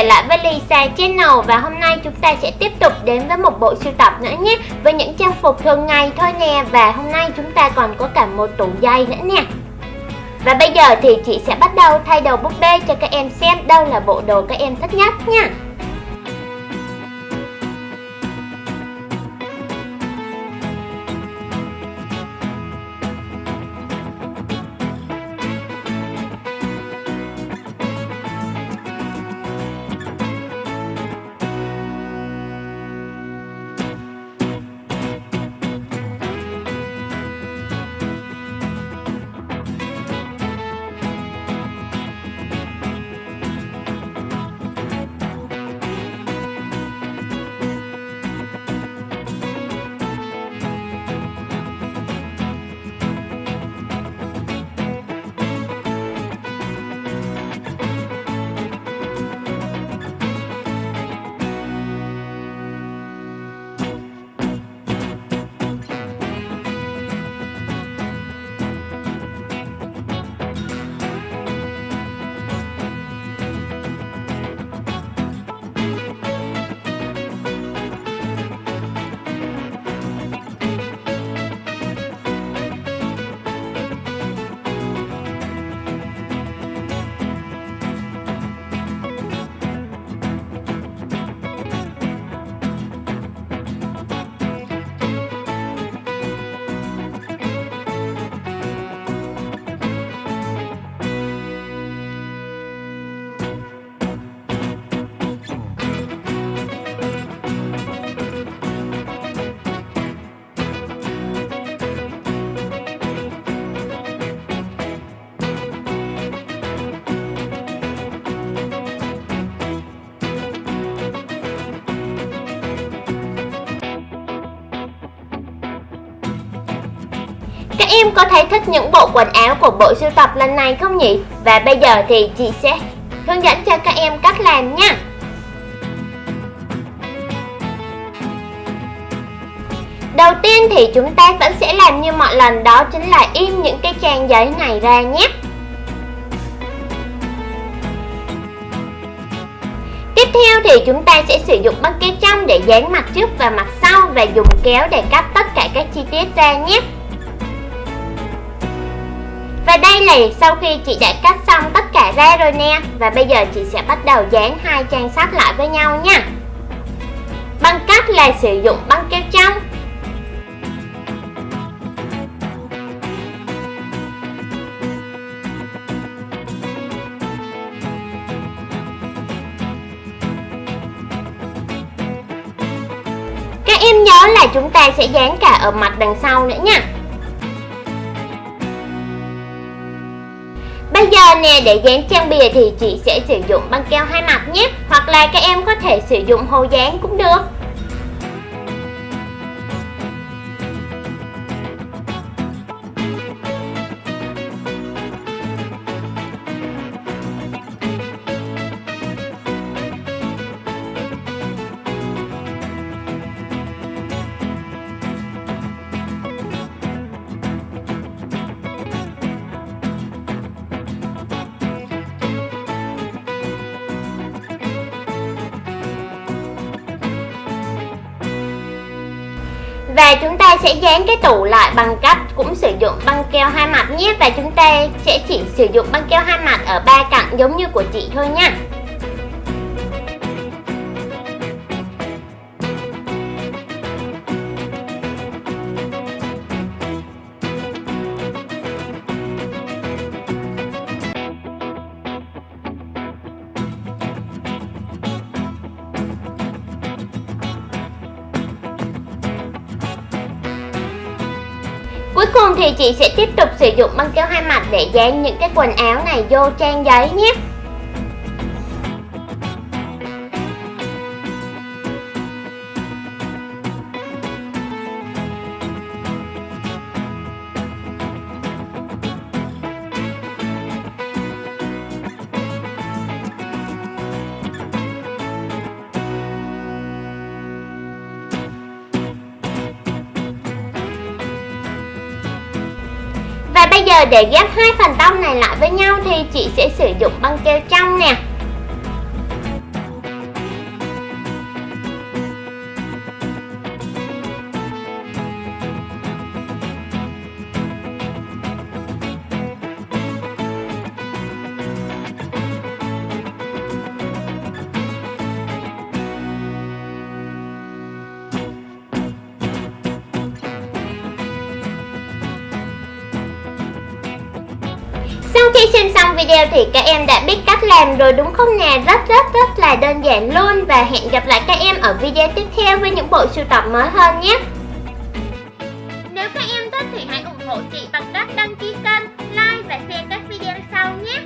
lại với Lisa Channel và hôm nay chúng ta sẽ tiếp tục đến với một bộ sưu tập nữa nhé, với những trang phục thường ngày thôi nè. Và hôm nay chúng ta còn có cả một tủ giày nữa nè. Và bây giờ thì chị sẽ bắt đầu thay đầu búp bê cho các em xem đâu là bộ đồ các em thích nhất nha. Các em có thấy thích những bộ quần áo của bộ sưu tập lần này không nhỉ? Và bây giờ thì chị sẽ hướng dẫn cho các em cách làm nha. Đầu tiên thì chúng ta vẫn sẽ làm như mọi lần, đó chính là in những cái trang giấy này ra nhé. Tiếp theo thì chúng ta sẽ sử dụng băng keo trong để dán mặt trước và mặt sau và dùng kéo để cắt tất cả các chi tiết ra nhé. Và đây là sau khi chị đã cắt xong tất cả ra rồi nè. Và bây giờ chị sẽ bắt đầu dán hai trang sách lại với nhau nha. Bằng cách là sử dụng băng keo trong. Các em nhớ là chúng ta sẽ dán cả ở mặt đằng sau nữa nha. Bây giờ nè, để dán trang bìa thì chị sẽ sử dụng băng keo hai mặt nhé. Hoặc là các em có thể sử dụng hồ dán cũng được. Và chúng ta sẽ dán cái tủ lại bằng cách cũng sử dụng băng keo hai mặt nhé. Và chúng ta sẽ chỉ sử dụng băng keo hai mặt ở ba cạnh giống như của chị thôi nha. Cuối cùng thì chị sẽ tiếp tục sử dụng băng keo hai mặt để dán những cái quần áo này vô trang giấy nhé. Và bây giờ để ghép hai phần tông này lại với nhau thì chị sẽ sử dụng băng keo trong nè. Sau khi xem xong video thì các em đã biết cách làm rồi đúng không nè? Rất là đơn giản luôn. Và hẹn gặp lại các em ở video tiếp theo với những bộ sưu tập mới hơn nhé. Nếu các em thích thì hãy ủng hộ chị bằng cách đăng ký kênh, like và share các video sau nhé.